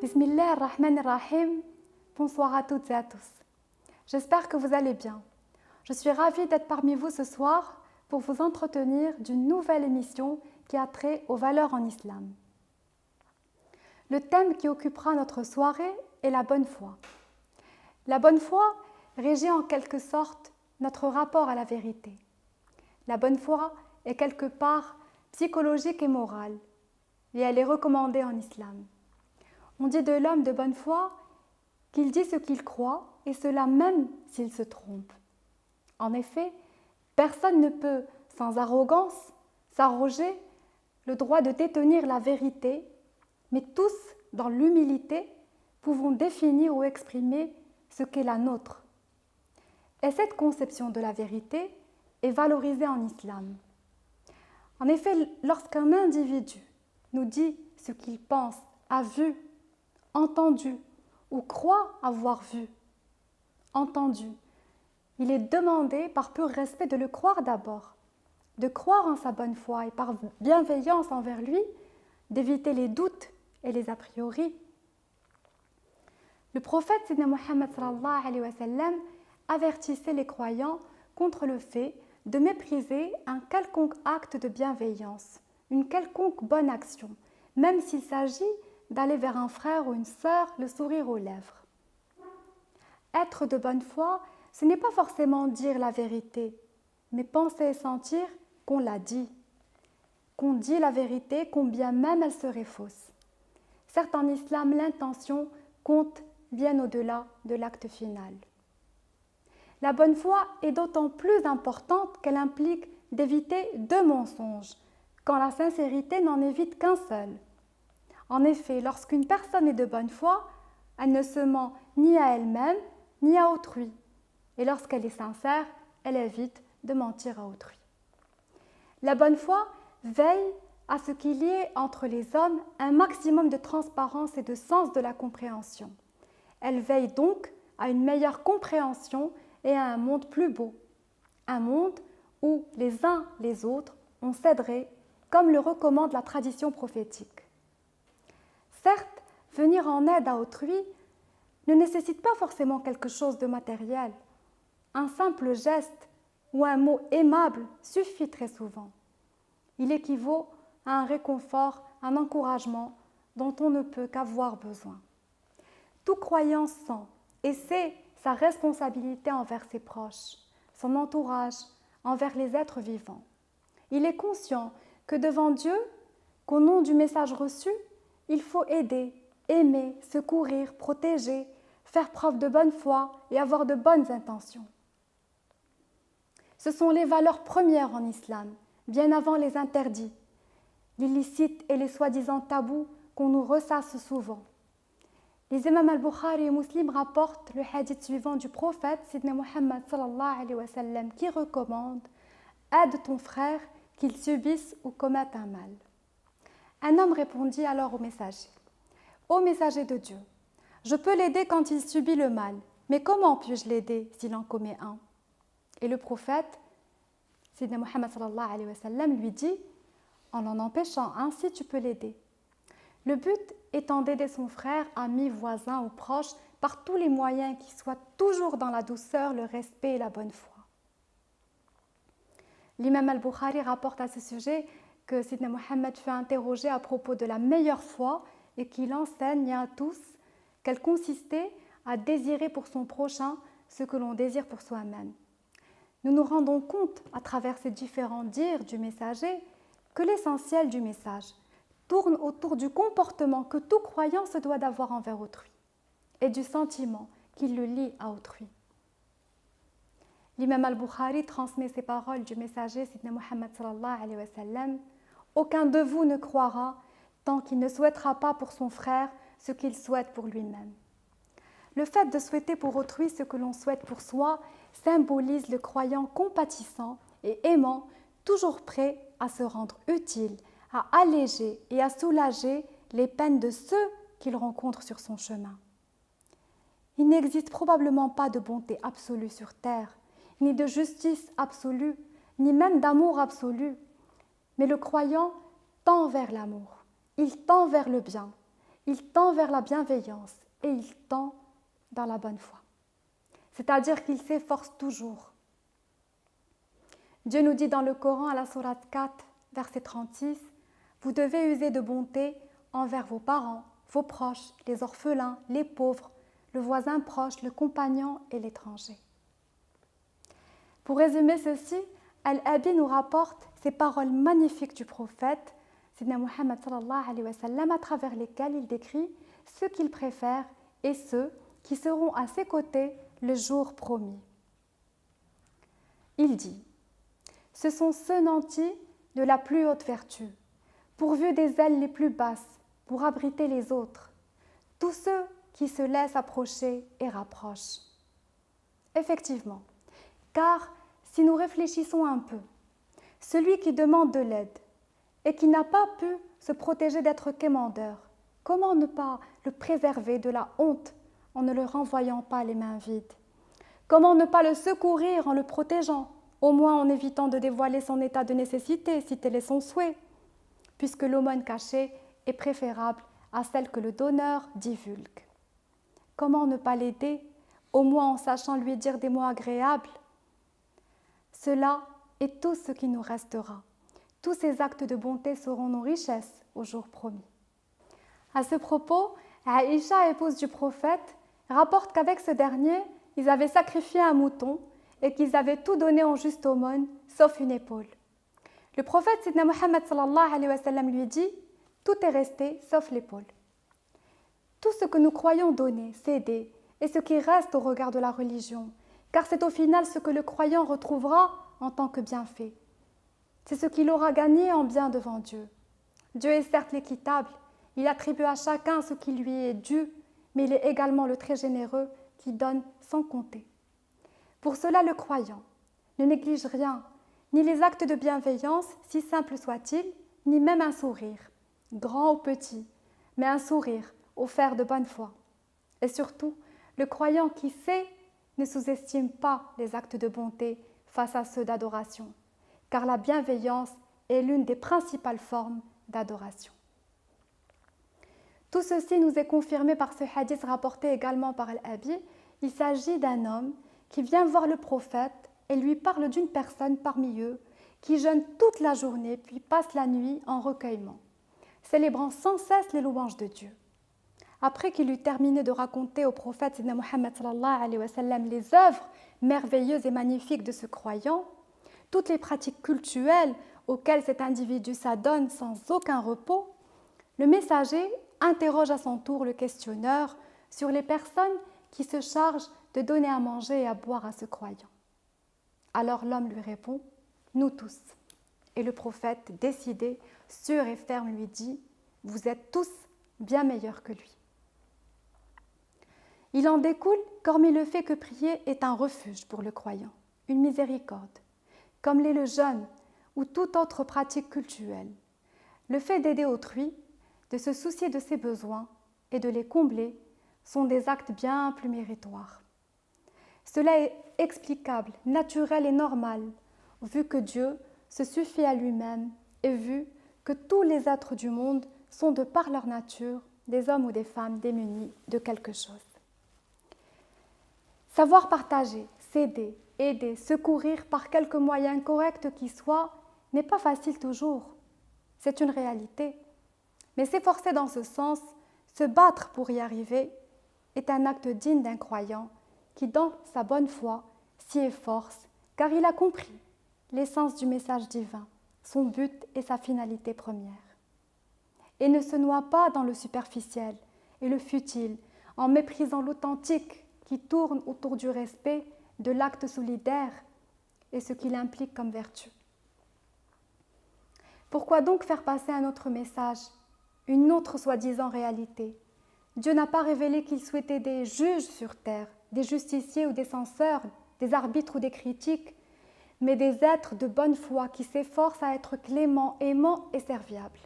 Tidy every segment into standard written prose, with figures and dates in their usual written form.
Bismillah ar-Rahman ar-Rahim. Bonsoir à toutes et à tous. J'espère que vous allez bien. Je suis ravie d'être parmi vous ce soir pour vous entretenir d'une nouvelle émission qui a trait aux valeurs en islam. Le thème qui occupera notre soirée est la bonne foi. La bonne foi régit en quelque sorte notre rapport à la vérité. La bonne foi est quelque part psychologique et morale, et elle est recommandée en islam. On dit de l'homme de bonne foi qu'il dit ce qu'il croit, et cela même s'il se trompe. En effet, personne ne peut, sans arrogance, s'arroger le droit de détenir la vérité, mais tous, dans l'humilité, pouvons définir ou exprimer ce qu'est la nôtre. Et cette conception de la vérité est valorisée en islam. En effet, lorsqu'un individu nous dit ce qu'il pense, a vu, entendu ou croit avoir vu, entendu, il est demandé par pur respect de le croire d'abord, de croire en sa bonne foi et par bienveillance envers lui, d'éviter les doutes et les a priori. Le prophète Sayyidina Muhammad sallallahu alayhi wa sallam avertissait les croyants contre le fait de mépriser un quelconque acte de bienveillance, une quelconque bonne action, même s'il s'agit d'aller vers un frère ou une sœur, le sourire aux lèvres. Être de bonne foi, ce n'est pas forcément dire la vérité, mais penser et sentir qu'on l'a dit, qu'on dit la vérité, combien même elle serait fausse. Certes, en islam, l'intention compte bien au-delà de l'acte final. La bonne foi est d'autant plus importante qu'elle implique d'éviter deux mensonges, quand la sincérité n'en évite qu'un seul. En effet, lorsqu'une personne est de bonne foi, elle ne se ment ni à elle-même, ni à autrui. Et lorsqu'elle est sincère, elle évite de mentir à autrui. La bonne foi veille à ce qu'il y ait entre les hommes un maximum de transparence et de sens de la compréhension. Elle veille donc à une meilleure compréhension et à un monde plus beau. Un monde où les uns les autres on s'aiderait, comme le recommande la tradition prophétique. Certes, venir en aide à autrui ne nécessite pas forcément quelque chose de matériel. Un simple geste ou un mot aimable suffit très souvent. Il équivaut à un réconfort, un encouragement dont on ne peut qu'avoir besoin. Tout croyant sent et sait sa responsabilité envers ses proches, son entourage, envers les êtres vivants. Il est conscient que devant Dieu, qu'au nom du message reçu, il faut aider, aimer, secourir, protéger, faire preuve de bonne foi et avoir de bonnes intentions. Ce sont les valeurs premières en islam, bien avant les interdits, l'illicite et les soi-disant tabous qu'on nous ressasse souvent. Les imams al-Bukhari et Muslim rapportent le hadith suivant du prophète Sayyidina Muhammad sallallahu alayhi wa sallam qui recommande « Aide ton frère qu'il subisse ou commette un mal ». Un homme répondit alors au messager « Ô messager de Dieu, je peux l'aider quand il subit le mal, mais comment puis-je l'aider s'il en commet un ?» Et le prophète, Sayyidina Muhammad sallallahu alayhi wa sallam, lui dit « En empêchant, ainsi tu peux l'aider. » Le but étant d'aider son frère, ami, voisin ou proche par tous les moyens qui soient toujours dans la douceur, le respect et la bonne foi. L'imam al-Bukhari rapporte à ce sujet que Sayyidina Muhammad fut interrogé à propos de la meilleure foi et qu'il enseigne à tous qu'elle consistait à désirer pour son prochain ce que l'on désire pour soi-même. Nous nous rendons compte à travers ces différents dires du messager que l'essentiel du message tourne autour du comportement que tout croyant se doit d'avoir envers autrui et du sentiment qui le lie à autrui. L'imam al-Bukhari transmet ces paroles du messager Sayyidina Muhammad sallallahu alayhi wa sallam. Aucun de vous ne croira tant qu'il ne souhaitera pas pour son frère ce qu'il souhaite pour lui-même. Le fait de souhaiter pour autrui ce que l'on souhaite pour soi symbolise le croyant compatissant et aimant, toujours prêt à se rendre utile, à alléger et à soulager les peines de ceux qu'il rencontre sur son chemin. Il n'existe probablement pas de bonté absolue sur terre, ni de justice absolue, ni même d'amour absolu. Mais le croyant tend vers l'amour, il tend vers le bien, il tend vers la bienveillance et il tend dans la bonne foi. C'est-à-dire qu'il s'efforce toujours. Dieu nous dit dans le Coran, à la sourate 4, verset 36, « Vous devez user de bonté envers vos parents, vos proches, les orphelins, les pauvres, le voisin proche, le compagnon et l'étranger. » Pour résumer ceci, Al-Abi nous rapporte ces paroles magnifiques du prophète, Sidna Muhammad sallallahu alayhi wa sallam, à travers lesquelles il décrit ceux qu'il préfère et ceux qui seront à ses côtés le jour promis. Il dit « Ce sont ceux nantis de la plus haute vertu, pourvus des ailes les plus basses pour abriter les autres, tous ceux qui se laissent approcher et rapprochent. » Effectivement, car si nous réfléchissons un peu, celui qui demande de l'aide et qui n'a pas pu se protéger d'être quémandeur, comment ne pas le préserver de la honte en ne le renvoyant pas les mains vides? Comment ne pas le secourir en le protégeant, au moins en évitant de dévoiler son état de nécessité si tel est son souhait, puisque l'aumône cachée est préférable à celle que le donneur divulgue? Comment ne pas l'aider, au moins en sachant lui dire des mots agréables? Cela est tout ce qui nous restera. Tous ces actes de bonté seront nos richesses au jour promis. À ce propos, Aïcha, épouse du prophète, rapporte qu'avec ce dernier, ils avaient sacrifié un mouton et qu'ils avaient tout donné en juste aumône, sauf une épaule. Le prophète Sidna Muhammad sallallahu alayhi wa sallam lui dit « Tout est resté sauf l'épaule ». Tout ce que nous croyons donner, céder, est ce qui reste au regard de la religion, car c'est au final ce que le croyant retrouvera en tant que bienfait. C'est ce qu'il aura gagné en bien devant Dieu. Dieu est certes l'équitable, il attribue à chacun ce qui lui est dû, mais il est également le très généreux qui donne sans compter. Pour cela, le croyant ne néglige rien, ni les actes de bienveillance, si simples soient-ils, ni même un sourire, grand ou petit, mais un sourire offert de bonne foi. Et surtout, le croyant qui sait ne sous-estime pas les actes de bonté face à ceux d'adoration, car la bienveillance est l'une des principales formes d'adoration. Tout ceci nous est confirmé par ce hadith rapporté également par Al-Abi. Il s'agit d'un homme qui vient voir le prophète et lui parle d'une personne parmi eux qui jeûne toute la journée puis passe la nuit en recueillement, célébrant sans cesse les louanges de Dieu. Après qu'il eut terminé de raconter au prophète Sidna Muhammad sallallahu alayhi wa sallam les œuvres merveilleuses et magnifiques de ce croyant, toutes les pratiques cultuelles auxquelles cet individu s'adonne sans aucun repos, le messager interroge à son tour le questionneur sur les personnes qui se chargent de donner à manger et à boire à ce croyant. Alors l'homme lui répond « Nous tous ». Et le prophète, décidé, sûr et ferme, lui dit « Vous êtes tous bien meilleurs que lui ». Il en découle qu'hormis le fait que prier est un refuge pour le croyant, une miséricorde, comme l'est le jeûne ou toute autre pratique cultuelle, le fait d'aider autrui, de se soucier de ses besoins et de les combler sont des actes bien plus méritoires. Cela est explicable, naturel et normal, vu que Dieu se suffit à lui-même et vu que tous les êtres du monde sont de par leur nature des hommes ou des femmes démunis de quelque chose. Savoir partager, s'aider, aider, secourir par quelque moyen correct qui soit n'est pas facile toujours. C'est une réalité. Mais s'efforcer dans ce sens, se battre pour y arriver, est un acte digne d'un croyant qui, dans sa bonne foi, s'y efforce car il a compris l'essence du message divin, son but et sa finalité première. Et ne se noie pas dans le superficiel et le futile en méprisant l'authentique qui tourne autour du respect de l'acte solidaire et ce qu'il implique comme vertu. Pourquoi donc faire passer un autre message, une autre soi-disant réalité? Dieu n'a pas révélé qu'il souhaitait des juges sur terre, des justiciers ou des censeurs, des arbitres ou des critiques, mais des êtres de bonne foi qui s'efforcent à être cléments, aimants et serviables.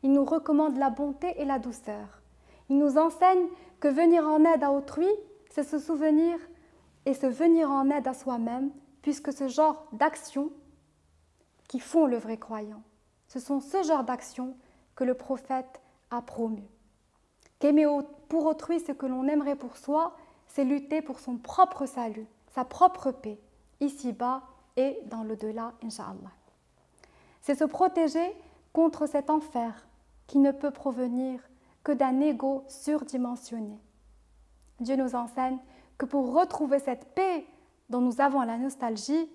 Il nous recommande la bonté et la douceur. Il nous enseigne que venir en aide à autrui, c'est se souvenir et se venir en aide à soi-même, puisque ce genre d'actions qui font le vrai croyant, ce sont ce genre d'actions que le prophète a promu. qu'aimer pour autrui ce que l'on aimerait pour soi, c'est lutter pour son propre salut, sa propre paix, ici-bas et dans l'au-delà, Inch'Allah. C'est se protéger contre cet enfer qui ne peut provenir que d'un ego surdimensionné. Dieu nous enseigne que pour retrouver cette paix dont nous avons la nostalgie,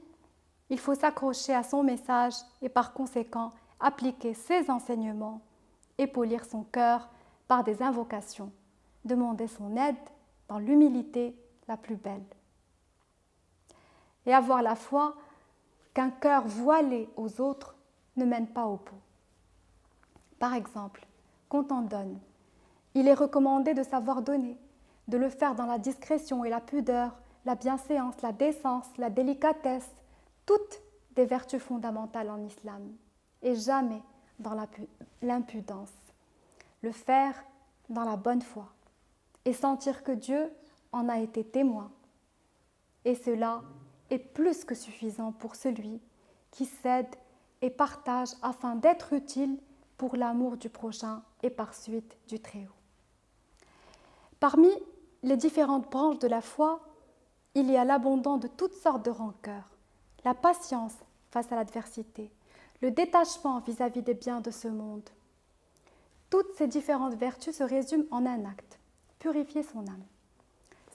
il faut s'accrocher à son message et par conséquent appliquer ses enseignements et polir son cœur par des invocations, demander son aide dans l'humilité la plus belle. Et avoir la foi qu'un cœur voilé aux autres ne mène pas au pot. Par exemple, quand on donne, il est recommandé de savoir donner, de le faire dans la discrétion et la pudeur, la bienséance, la décence, la délicatesse, toutes des vertus fondamentales en islam, et jamais dans l'impudence. Le faire dans la bonne foi et sentir que Dieu en a été témoin. Et cela est plus que suffisant pour celui qui cède et partage afin d'être utile pour l'amour du prochain et par suite du Très-Haut. Parmi les différentes branches de la foi, il y a l'abandon de toutes sortes de rancœurs, la patience face à l'adversité, le détachement vis-à-vis des biens de ce monde. Toutes ces différentes vertus se résument en un acte, purifier son âme,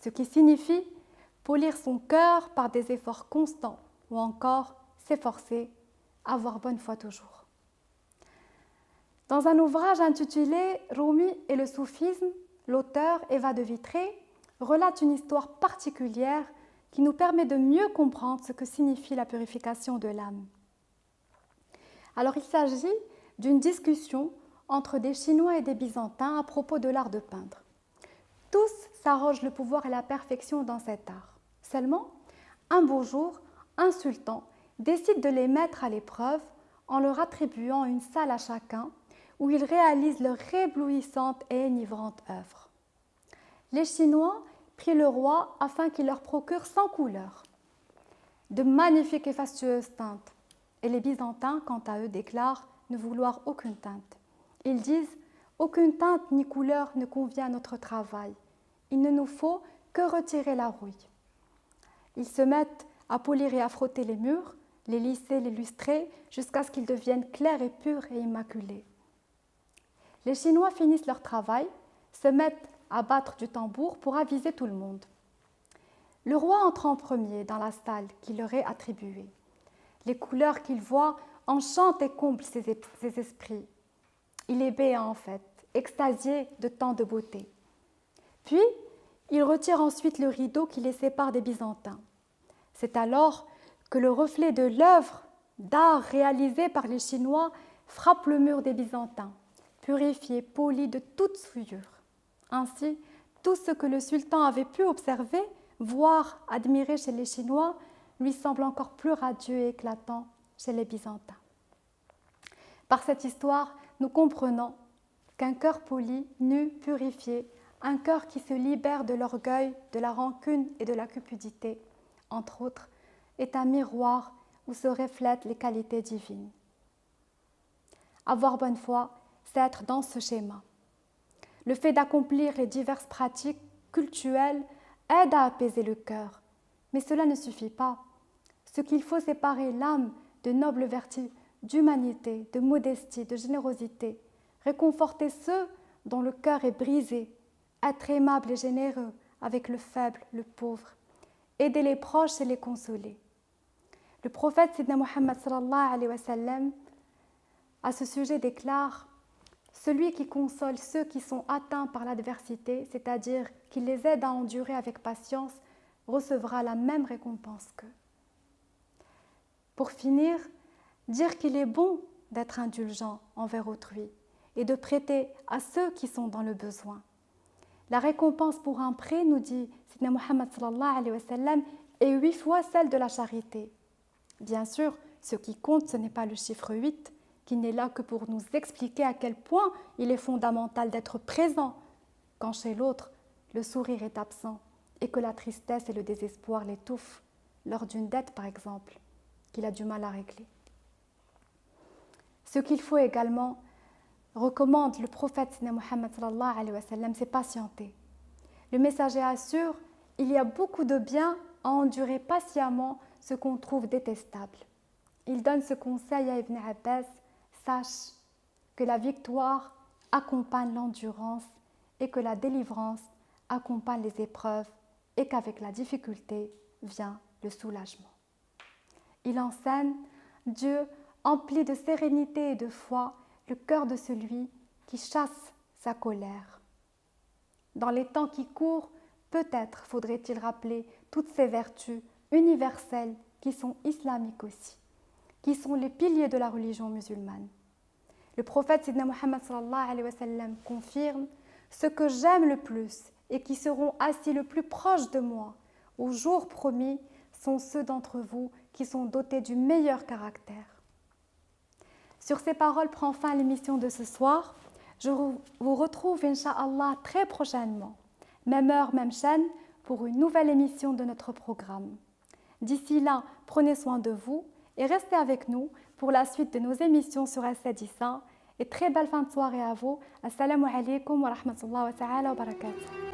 ce qui signifie polir son cœur par des efforts constants ou encore s'efforcer, avoir bonne foi toujours. Dans un ouvrage intitulé « Rumi et le soufisme », l'auteur Eva de Vitré relate une histoire particulière qui nous permet de mieux comprendre ce que signifie la purification de l'âme. Alors il s'agit d'une discussion entre des Chinois et des Byzantins à propos de l'art de peindre. Tous s'arrogent le pouvoir et la perfection dans cet art. Seulement, un beau jour, un sultan décide de les mettre à l'épreuve en leur attribuant une salle à chacun où ils réalisent leur éblouissante et enivrante œuvre. Les Chinois prient le roi afin qu'il leur procure 100 couleurs, de magnifiques et fastueuses teintes, et les Byzantins, quant à eux, déclarent ne vouloir aucune teinte. Ils disent « Aucune teinte ni couleur ne convient à notre travail. Il ne nous faut que retirer la rouille. » Ils se mettent à polir et à frotter les murs, les lisser, les lustrer, jusqu'à ce qu'ils deviennent clairs et purs et immaculés. Les Chinois finissent leur travail, se mettent à battre du tambour pour aviser tout le monde. Le roi entre en premier dans la salle qui leur est attribuée. Les couleurs qu'il voit enchantent et comblent ses esprits. Il est béat en fait, extasié de tant de beauté. Puis, il retire ensuite le rideau qui les sépare des Byzantins. C'est alors que le reflet de l'œuvre d'art réalisée par les Chinois frappe le mur des Byzantins, purifié, poli de toute souillure. Ainsi, tout ce que le sultan avait pu observer, voir, admirer chez les Chinois, lui semble encore plus radieux et éclatant chez les Byzantins. Par cette histoire, nous comprenons qu'un cœur poli, nu, purifié, un cœur qui se libère de l'orgueil, de la rancune et de la cupidité, entre autres, est un miroir où se reflètent les qualités divines. Avoir bonne foi, c'est être dans ce schéma. Le fait d'accomplir les diverses pratiques cultuelles aide à apaiser le cœur, mais cela ne suffit pas. Ce qu'il faut, c'est séparer l'âme de nobles vertus, d'humanité, de modestie, de générosité, réconforter ceux dont le cœur est brisé, être aimable et généreux avec le faible, le pauvre, aider les proches et les consoler. Le prophète Sidna Muhammad sallallahu alayhi wa sallam à ce sujet déclare « Celui qui console ceux qui sont atteints par l'adversité, c'est-à-dire qui les aide à endurer avec patience, recevra la même récompense qu'eux. » Pour finir, dire qu'il est bon d'être indulgent envers autrui et de prêter à ceux qui sont dans le besoin. La récompense pour un prêt, nous dit Sidna Muhammad sallallahu alayhi wa sallam, est 8 fois celle de la charité. Bien sûr, ce qui compte, ce n'est pas le chiffre 8, qui n'est là que pour nous expliquer à quel point il est fondamental d'être présent quand chez l'autre, le sourire est absent et que la tristesse et le désespoir l'étouffent, lors d'une dette par exemple, qu'il a du mal à régler. Ce qu'il faut également, recommande le prophète Mohammed sallallahu alayhi wa sallam, c'est patienter. Le messager assure, il y a beaucoup de bien à endurer patiemment ce qu'on trouve détestable. Il donne ce conseil à Ibn Abbas, sache que la victoire accompagne l'endurance et que la délivrance accompagne les épreuves et qu'avec la difficulté vient le soulagement. Il enseigne, Dieu emplit de sérénité et de foi le cœur de celui qui chasse sa colère. Dans les temps qui courent, peut-être faudrait-il rappeler toutes ces vertus universelles qui sont islamiques aussi, qui sont les piliers de la religion musulmane. Le prophète Sidna Muhammad sallallahu alayhi wa sallam confirme « Ce que j'aime le plus et qui seront assis le plus proche de moi au jour promis sont ceux d'entre vous qui sont dotés du meilleur caractère. » Sur ces paroles prend fin l'émission de ce soir. Je vous retrouve, Inch'Allah, très prochainement, même heure, même chaîne, pour une nouvelle émission de notre programme. D'ici là, prenez soin de vous et restez avec nous pour la suite de nos émissions sur As-Sadisa. Et très belle fin de soirée à vous. Assalamu alaikum wa rahmatullahi wa ta'ala wa barakatuh.